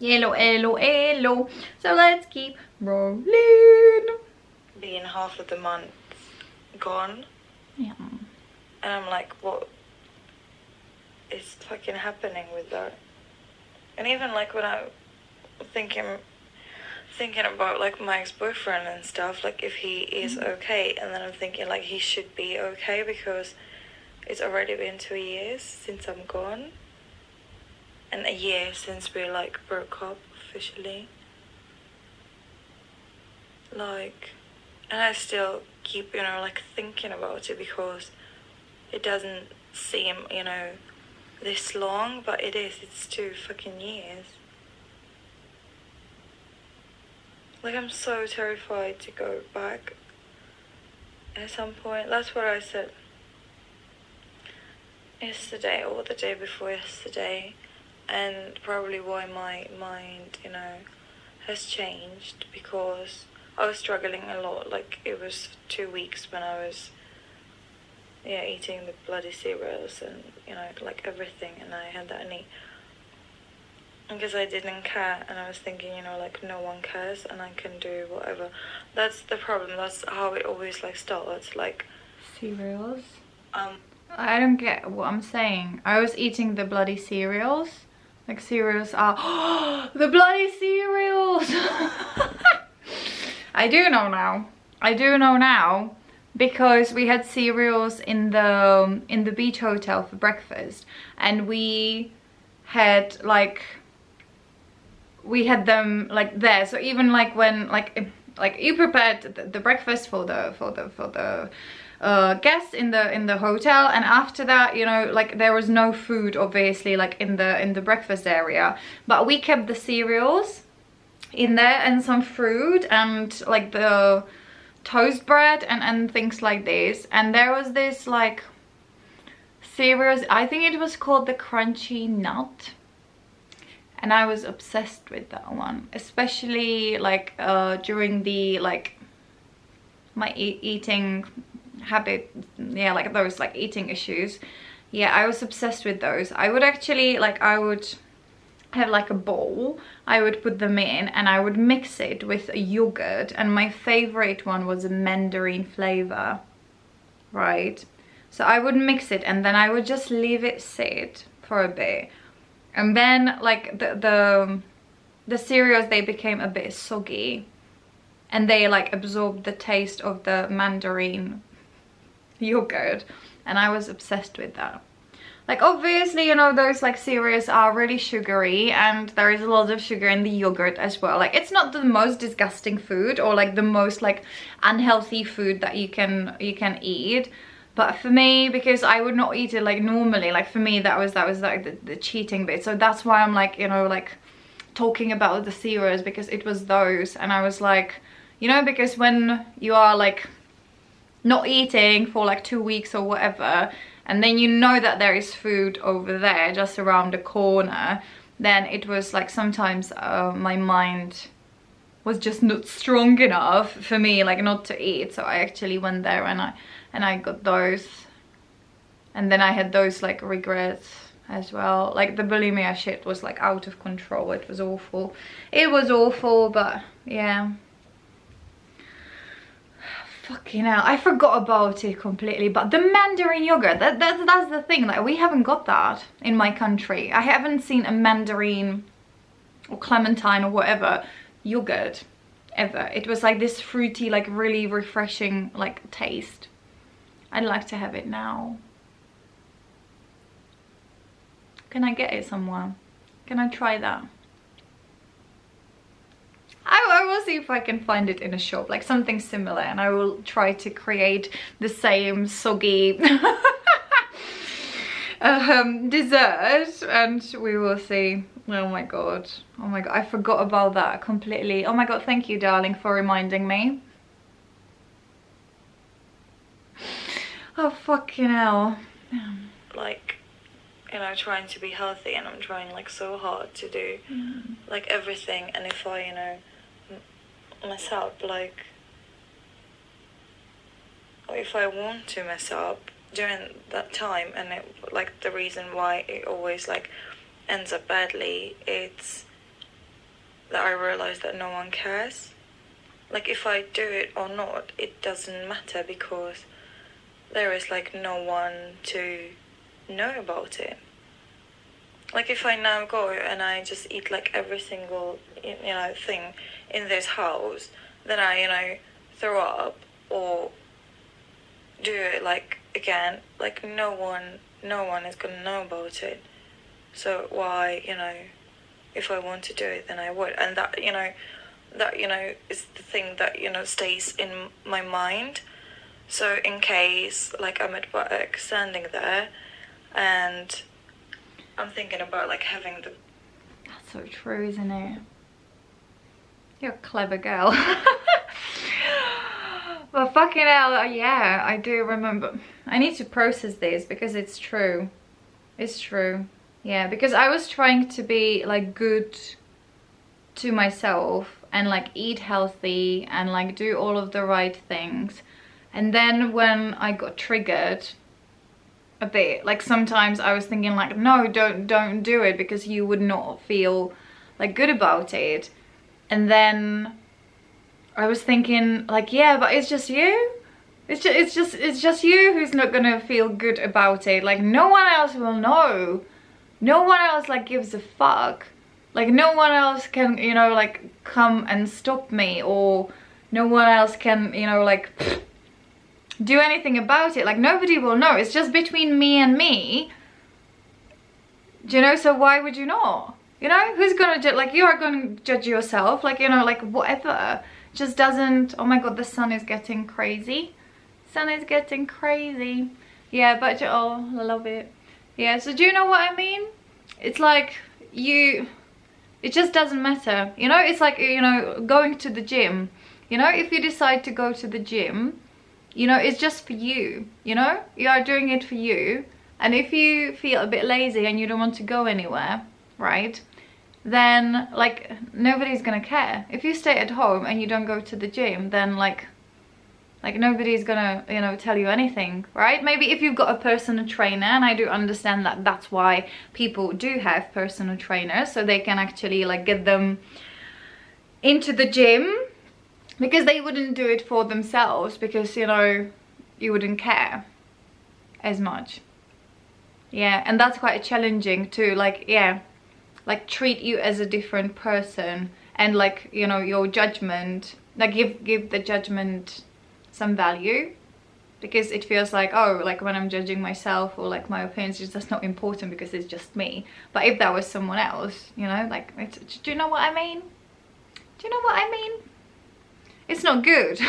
Hello, hello, hello. So let's keep rolling. Being half of the month gone. Yeah. And I'm like, what is fucking happening with that? And even like when I thinking about like my ex-boyfriend and stuff, like if he is okay, and then I'm thinking like he should be okay because it's already been 2 years since I'm gone. And a year since we like broke up officially. Like, and I still keep, you know, like thinking about it because it doesn't seem, you know, this long, but it is. It's 2 fucking years. Like, I'm so terrified to go back at some point. That's what I said yesterday or the day before yesterday, and probably why my mind, you know, has changed, because I was struggling a lot. Like, it was 2 weeks when I was eating the bloody cereals and, you know, like everything, and I had that knee because I didn't care, and I was thinking, you know, like no one cares and I can do whatever. That's the problem. That's how it always like starts. Like, Cereals? I don't get what I'm saying. I was eating the bloody cereals. Like, cereals are the bloody cereals. I do know now. I do know now because we had cereals in the beach hotel for breakfast, and we had them like there. So even like when like you prepared the breakfast for the guests in the hotel, and after that, you know, like there was no food obviously like in the breakfast area, but we kept the cereals in there and some fruit and like the toast bread and things like this. And there was this like cereals, I think it was called the crunchy nut, and I was obsessed with that one, especially like during the like my eating habit, yeah, like those like eating issues. Yeah, I was obsessed with those. I would actually like, I would have like a bowl, I would put them in and I would mix it with a yogurt, and my favorite one was a mandarin flavor, right? So I would mix it and then I would just leave it sit for a bit, and then like the cereals, they became a bit soggy and they like absorbed the taste of the mandarin yogurt, and I was obsessed with that. Like, obviously, you know, those like cereals are really sugary and there is a lot of sugar in the yogurt as well. Like, it's not the most disgusting food or like the most like unhealthy food that you can eat, but for me, because I would not eat it like normally, like for me that was like the cheating bit. So that's why I'm like, you know, like talking about the cereals, because it was those, and I was like, you know, because when you are like not eating for like 2 weeks or whatever, and then you know that there is food over there just around the corner, then it was like sometimes my mind was just not strong enough for me like not to eat. So I actually went there and I got those, and then I had those like regrets as well. Like the bulimia shit was like out of control. It was awful. It was awful, but yeah. Fucking hell, I forgot about it completely. But the mandarin yogurt, that's the thing, like we haven't got that in my country. I haven't seen a mandarin or clementine or whatever yogurt ever. It was like this fruity, like really refreshing like taste. I'd like to have it now. Can I get it somewhere? Can I try that? I will see if I can find it in a shop, like something similar, and I will try to create the same soggy dessert, and we will see. Oh my god, I forgot about that completely. Oh my god, thank you, darling, for reminding me. Oh fucking hell. like, you know, trying to be healthy, and I'm trying like so hard to do like everything, and if I, you know, mess up, like, or if I want to mess up during that time, and it, like the reason why it always like ends up badly, it's that I realized that no one cares. Like, if I do it or not, it doesn't matter, because there is like no one to know about it. Like, if I now go and I just eat like every single, thing in this house, then I, throw up or do it like again, like no one is gonna know about it. So why, if I want to do it, then I would. And that, is the thing that, stays in my mind. So in case, like, I'm at work, standing there, and I'm thinking about, like, having the... That's so true, isn't it? You're a clever girl. But fucking hell, yeah, I do remember. I need to process this, because it's true. It's true. Yeah, because I was trying to be, like, good to myself and, like, eat healthy and, like, do all of the right things. And then when I got triggered a bit, like, sometimes I was thinking, like, no, don't do it, because you would not feel, like, good about it. And then I was thinking, like, yeah, but it's just you. It's just you who's not gonna feel good about it. Like, no one else will know. No one else, like, gives a fuck. Like, no one else can, like, come and stop me, or no one else can, like, do anything about it. Like, nobody will know. It's just between me and me. Do you know? So why would you not? Who's gonna judge? Like, you are gonna judge yourself. Like, like, whatever. Just doesn't... Oh my god, the sun is getting crazy. Sun is getting crazy. Yeah, but oh, I love it. Yeah, so do you know what I mean? It's like it just doesn't matter. It's like, going to the gym. If you decide to go to the gym, it's just for you. You are doing it for you. And if you feel a bit lazy and you don't want to go anywhere, right? Then, like, nobody's gonna care. If you stay at home and you don't go to the gym, then like nobody's gonna, tell you anything, right? Maybe if you've got a personal trainer, and I do understand that that's why people do have personal trainers, so they can actually, like, get them into the gym, because they wouldn't do it for themselves, because, you wouldn't care as much. Yeah, and that's quite challenging to, like, yeah, like, treat you as a different person, and, like, your judgment, like, give the judgment some value, because it feels like, oh, like, when I'm judging myself, or, like, my opinions, that's not important because it's just me. But if that was someone else, like, do you know what I mean? Do you know what I mean? It's not good.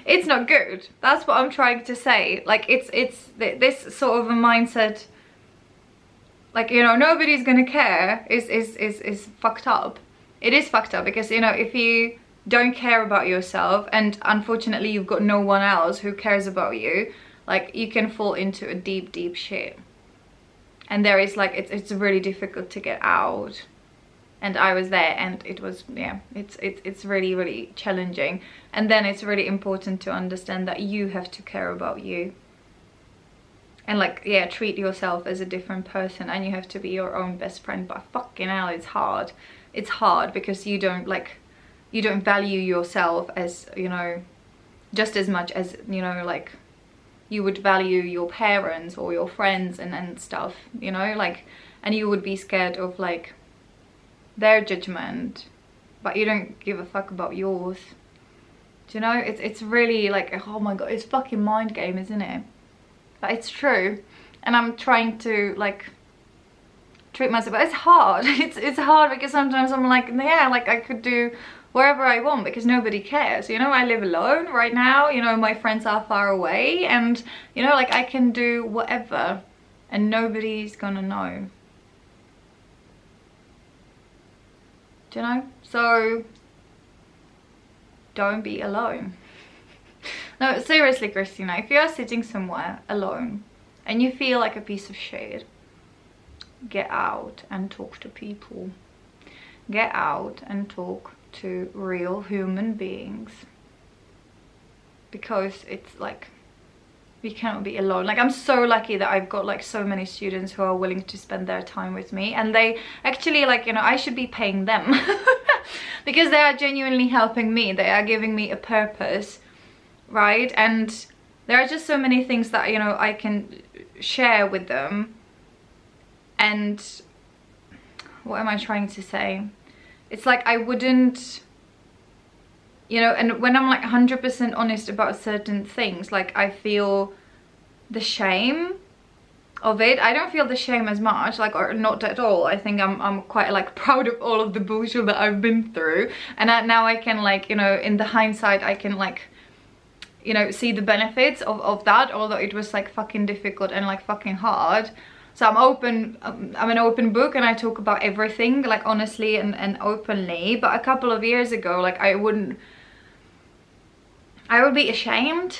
It's not good. That's what I'm trying to say. Like, it's this sort of a mindset, like, nobody's gonna care, is fucked up. It is fucked up, because, if you don't care about yourself, and unfortunately you've got no one else who cares about you, like, you can fall into a deep shit. And there is, like, it's really difficult to get out. And I was there, and it was, yeah, it's really challenging. And then it's really important to understand that you have to care about you. And, like, yeah, treat yourself as a different person, and you have to be your own best friend. But fucking hell, it's hard. It's hard, because you don't value yourself as, just as much as, like, you would value your parents or your friends and stuff, like, and you would be scared of, like, their judgment, but you don't give a fuck about yours. Do you know? It's really, like, oh my god, it's fucking mind game, isn't it? But it's true. And I'm trying to, like, treat myself, but it's hard. It's hard, because sometimes I'm like, yeah, like, I could do wherever I want, because nobody cares. I live alone right now, my friends are far away, and, like, I can do whatever, and nobody's gonna know. Do you know? So don't be alone. No, seriously, Christina, if you are sitting somewhere alone and you feel like a piece of shit, get out and talk to people. Get out and talk to real human beings, because it's like, we cannot be alone. Like, I'm so lucky that I've got like so many students who are willing to spend their time with me, and they actually, like, you know, I should be paying them because they are genuinely helping me. They are giving me a purpose, right? And there are just so many things that, you know, I can share with them. And what am I trying to say? It's like I wouldn't, you know, and when I'm like 100% honest about certain things, like I feel the shame of it. I don't feel the shame as much, like, or not at all. I think I'm quite like proud of all of the bullshit that I've been through, and now I can, like, you know, in the hindsight, I can, like, you know, see the benefits of that, although it was like fucking difficult and like fucking hard. So I'm open, I'm an open book, and I talk about everything, like, honestly and openly. But a couple of years ago, like, I would be ashamed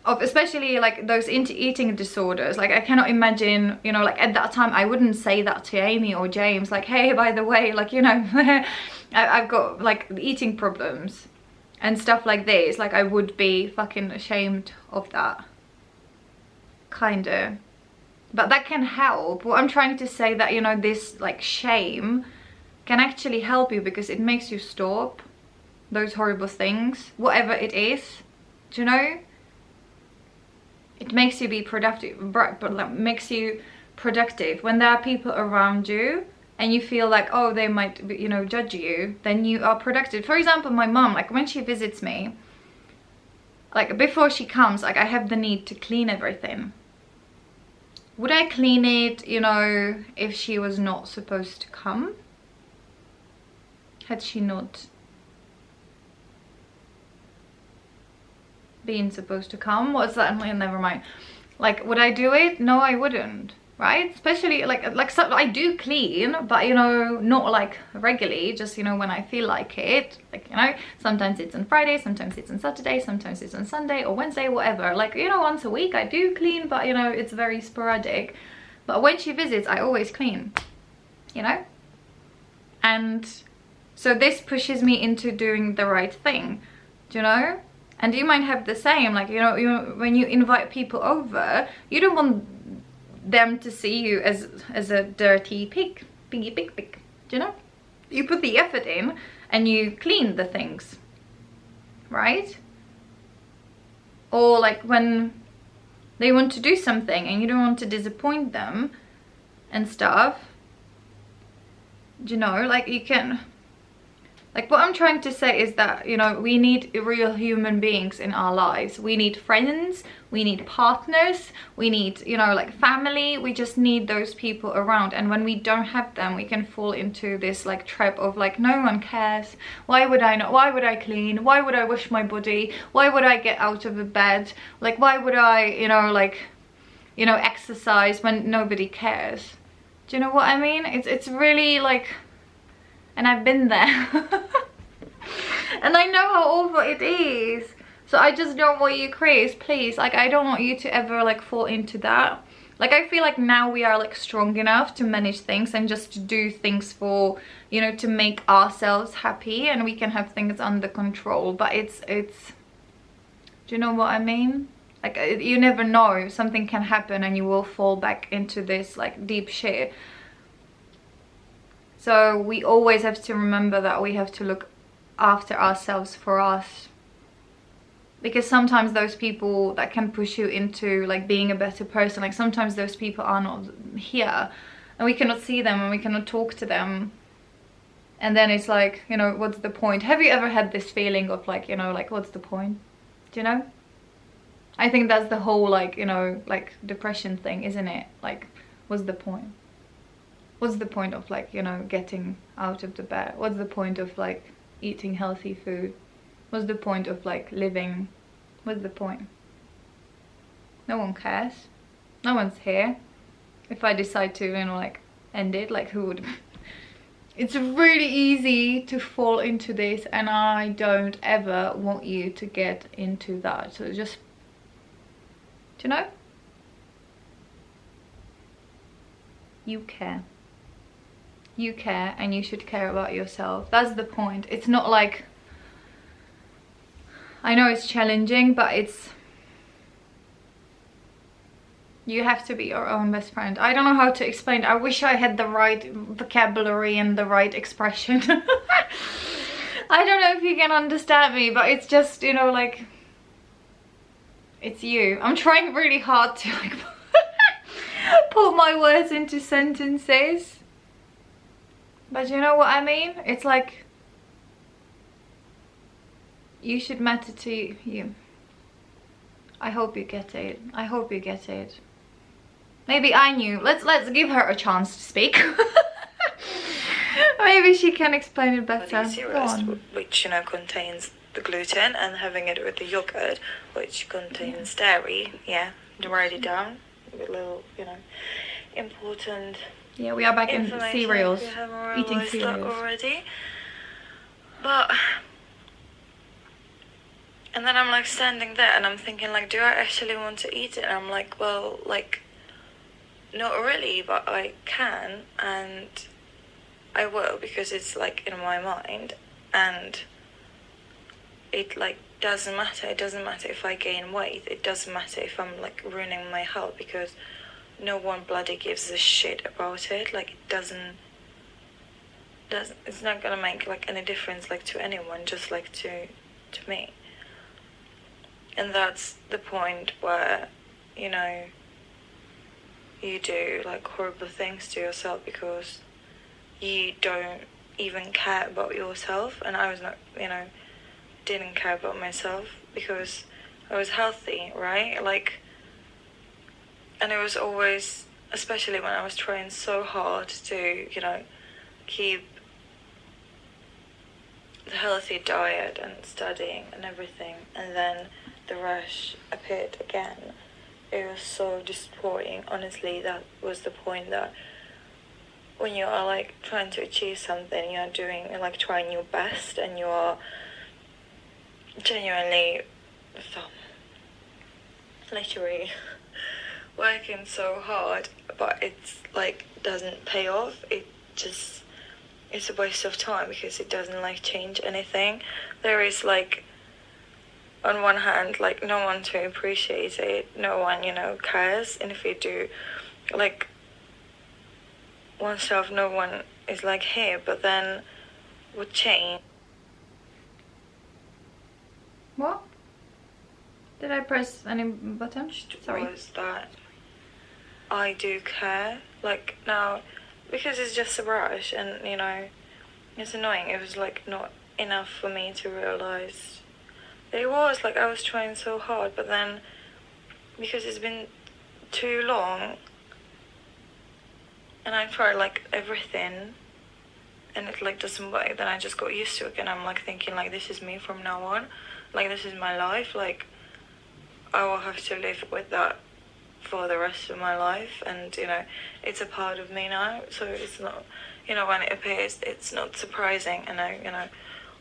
of, especially like those eating disorders. Like, I cannot imagine, you know, like at that time I wouldn't say that to Amy or James, like, hey, by the way, like, you know, I've got like eating problems and stuff like this. Like, I would be fucking ashamed of that, kinda. But that can help. What I'm trying to say, that, you know, this like shame can actually help you, because it makes you stop those horrible things, whatever it is. Do you know? It makes you be productive, but like, makes you productive. When there are people around you and you feel like, oh, they might, you know, judge you, then you are productive. For example, my mom, like, when she visits me, like, before she comes, like, I have the need to clean everything. Would I clean it, you know, if she was not supposed to come? Had she not been supposed to come? What's that? Never mind. Like, would I do it? No, I wouldn't, right? Especially like so I do clean, but, you know, not like regularly, just, you know, when I feel like it. Like, you know, sometimes it's on Friday, sometimes it's on Saturday, sometimes it's on Sunday or Wednesday, whatever. Like, you know, once a week I do clean, but, you know, it's very sporadic. But when she visits, I always clean, you know? And so this pushes me into doing the right thing, do you know? And you might have the same, like, you know, when you invite people over, you don't want them to see you as a dirty piggy pig, do you know? You put the effort in and you clean the things, right? Or like when they want to do something and you don't want to disappoint them and stuff, do you know? Like, you can, like, what I'm trying to say is that, you know, we need real human beings in our lives. We need friends, we need partners, we need, you know, like, family. We just need those people around. And when we don't have them, we can fall into this like trap of like, no one cares. Why would I not? Why would I clean? Why would I wash my body? Why would I get out of the bed? Like, why would I, you know, like, you know, exercise when nobody cares? Do you know what I mean? It's really like, and I've been there. And I know how awful it is. So I just don't want you, Chris, please, like, I don't want you to ever like fall into that. Like, I feel like now we are like strong enough to manage things and just to do things for, you know, to make ourselves happy, and we can have things under control. But it's do you know what I mean? Like, you never know, something can happen and you will fall back into this like deep shit. So we always have to remember that we have to look after ourselves for us. Because sometimes those people that can push you into like being a better person, like, sometimes those people are not here and we cannot see them and we cannot talk to them. And then it's like, you know, what's the point? Have you ever had this feeling of like, you know, like, what's the point? Do you know? I think that's the whole, like, you know, like, depression thing, isn't it? Like, what's the point? What's the point of like, you know, getting out of the bed? What's the point of like eating healthy food? What's the point of like living? What's the point? No one cares. No one's here. If I decide to, you know, like, end it, like, who would? It's really easy to fall into this, and I don't ever want you to get into that. So just, do you know? You care. You care, and you should care about yourself. That's the point. It's not like, I know it's challenging, but it's You have to be your own best friend. I don't know how to explain. I wish I had the right vocabulary and the right expression. I don't know if you can understand me, but it's just, you know, like, it's you. I'm trying really hard to like put my words into sentences. But you know what I mean? It's like, you should matter to you. I hope you get it. I hope you get it. Maybe I knew. Let's give her a chance to speak. Maybe she can explain it better. Go on. Which, you know, contains the gluten, and having it with the yogurt, which contains dairy. Yeah, to write it down with little, you know, important. Yeah, we are back in cereals. Eating cereals already. But, and then I'm like standing there and I'm thinking like, do I actually want to eat it? And I'm like, well, like, not really, but I can, and I will, because it's like in my mind, and it like doesn't matter. It doesn't matter if I gain weight. It doesn't matter if I'm like ruining my health, because no one bloody gives a shit about it. Like, it doesn't it's not gonna make like any difference like to anyone, just like to me. And that's the point where, you know, you do like horrible things to yourself because you don't even care about yourself. And I was not, you know, didn't care about myself because I was healthy, right? Like, and it was always, especially when I was trying so hard to, you know, keep the healthy diet and studying and everything, and then the rash appeared again. It was so disappointing. Honestly, that was the point, that when you are like trying to achieve something, you are doing like trying your best, and you are genuinely literally working so hard, but it's like doesn't pay off. It's a waste of time because it doesn't like change anything. There is like, on one hand, like no one to appreciate it, no one, you know, cares, and if you do like oneself, no one is like here, but then would change. What? Did I press any button? Sorry. Was that I do care, like now, because it's just a brush, and you know, it's annoying. It was like not enough for me to realize. It was like I was trying so hard, but then because it's been too long and I tried like everything and it like doesn't work, then I just got used to it, and I'm like thinking like, this is me from now on, like this is my life, like I will have to live with that for the rest of my life, and you know, it's a part of me now, so it's not, you know, when it appears, it's not surprising, and I, you know,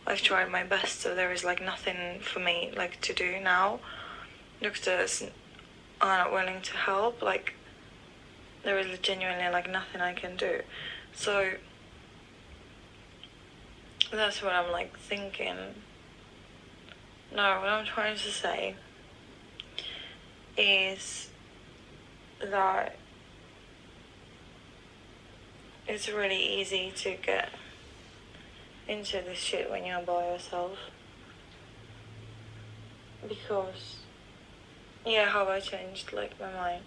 I've tried my best, so there is like nothing for me like to do now. Doctors are not willing to help, like there is genuinely like nothing I can do. So that's what I'm like thinking. No, what I'm trying to say is that it's really easy to get into this shit when you're by yourself, because how I changed like my mind.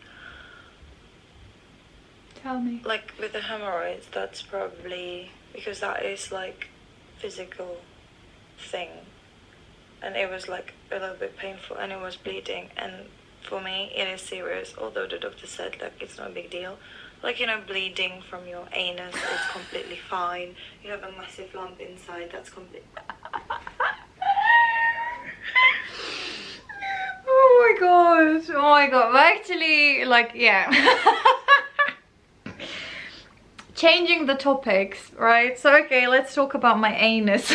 Tell me. Like with the hemorrhoids, that's probably because that is like physical thing, and it was like a little bit painful and it was bleeding, and for me it is serious, although the doctor said like it's not a big deal. Like, you know, bleeding from your anus is completely fine. You have a massive lump inside, that's completely... Oh my god. Oh my god. But actually, like, yeah. Changing the topics, right? So, okay, let's talk about my anus.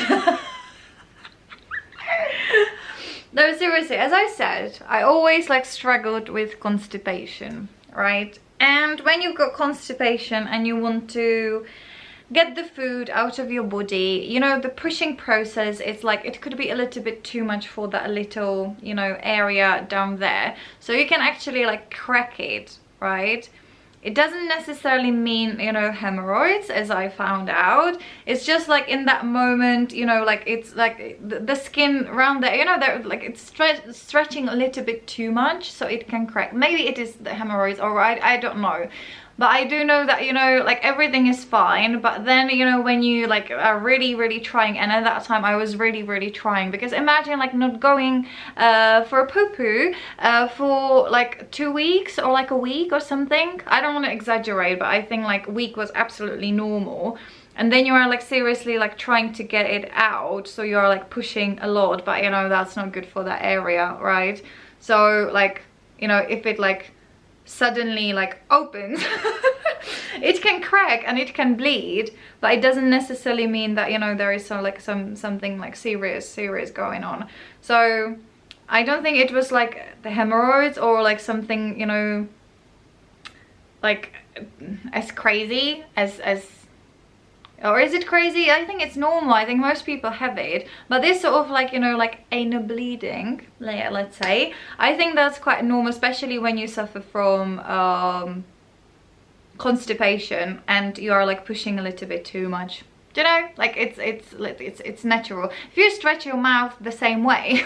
No, seriously, as I said, I always, like, struggled with constipation, right? And when you've got constipation and you want to get the food out of your body, you know, the pushing process, it's like it could be a little bit too much for that little, you know, area down there. So you can actually like crack it right? It doesn't necessarily mean, you know, hemorrhoids, as I found out. It's just like in that moment, you know, like it's like the skin around there, you know, they're like it's stretching a little bit too much, so it can crack. Maybe it is the hemorrhoids, or I don't know. But I do know that, you know, like everything is fine. But then, you know, when you like are really trying, and at that time I was really trying, because imagine like not going for a poo-poo for like 2 weeks or like a week or something. I don't want to exaggerate, but I think like a week was absolutely normal. And then you are like seriously like trying to get it out, so you are like pushing a lot, but you know, that's not good for that area, right? So like, you know, if it like suddenly like opens it can crack and it can bleed, but it doesn't necessarily mean that, you know, there is something like serious going on. So I don't think it was like the hemorrhoids or like something, you know, like as crazy as or is it crazy? I think it's normal. I think most people have it. But this sort of like, you know, like anal bleeding, let's say, I think that's quite normal, especially when you suffer from constipation and you are like pushing a little bit too much. Do you know? Like it's natural. If you stretch your mouth the same way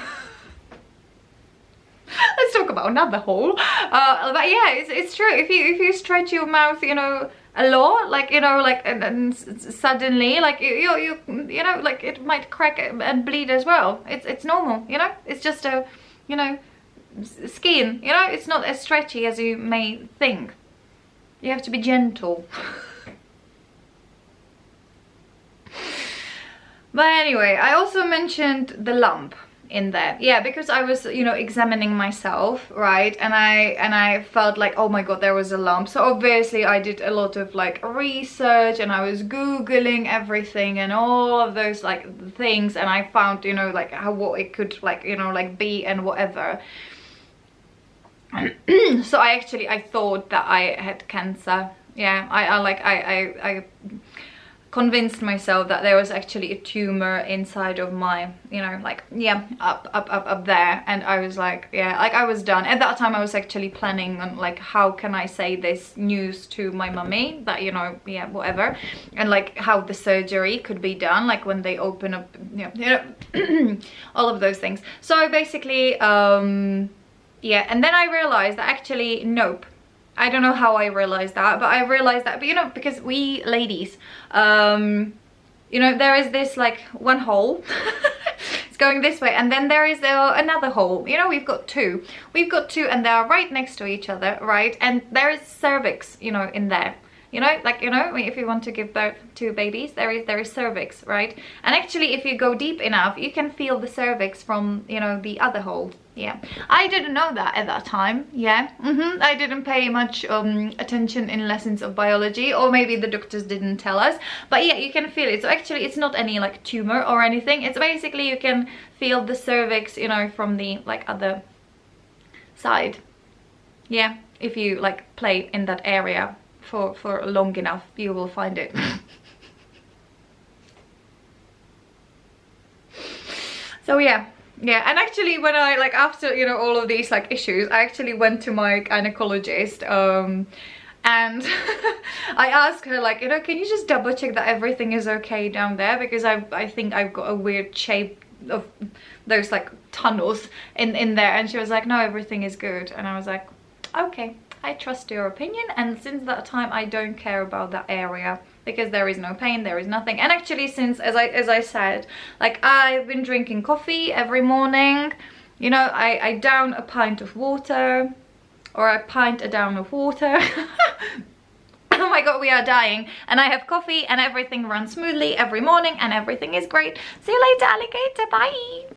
let's talk about another hole. But yeah, it's true. If you stretch your mouth, you know, a lot, like, you know, like, and suddenly like you know, like it might crack and bleed as well. It's normal, you know. It's just a, you know, skin, you know. It's not as stretchy as you may think. You have to be gentle. But anyway, I also mentioned the lump in there, yeah, because I was, you know, examining myself, right, and I felt like, oh my god, there was a lump. So obviously I did a lot of like research, and I was googling everything and all of those like things, and I found, you know, like what it could like, you know, like be and whatever. So I thought that I had cancer. Yeah, I convinced myself that there was actually a tumor inside of my, you know, like, yeah, up there. And I was like, yeah, like I was done. At that time I was actually planning on like, how can I say this news to my mummy that, you know, yeah, whatever, and like how the surgery could be done, like when they open up, you know all of those things. So basically yeah, and then I realized that actually, nope. I don't know how I realized that, but I realized that, but you know, because we ladies, you know, there is this like one hole it's going this way, and then there is another hole, you know. We've got two, and they are right next to each other, right? And there is cervix, you know, in there, you know, like, you know, if you want to give birth to babies, there is cervix, right? And actually, if you go deep enough, you can feel the cervix from, you know, the other hole. Yeah, I didn't know that at that time. Yeah, I didn't pay much attention in lessons of biology, or maybe the doctors didn't tell us, but yeah, you can feel it. So actually it's not any like tumor or anything. It's basically you can feel the cervix, you know, from the like other side. Yeah, if you like play in that area for long enough, you will find it. So yeah, and actually when I like, after, you know, all of these like issues, I actually went to my gynecologist and I asked her, like, you know, can you just double check that everything is okay down there, because I think I've got a weird shape of those like tunnels in there. And she was like, no, everything is good. And I was like, okay, I trust your opinion. And since that time I don't care about that area, because there is no pain, there is nothing. And actually, since, as I said, like, I've been drinking coffee every morning, you know, I down a pint of water, or I pint a down of water. Oh my god, we are dying. And I have coffee, and everything runs smoothly every morning, and everything is great. See you later, alligator, bye.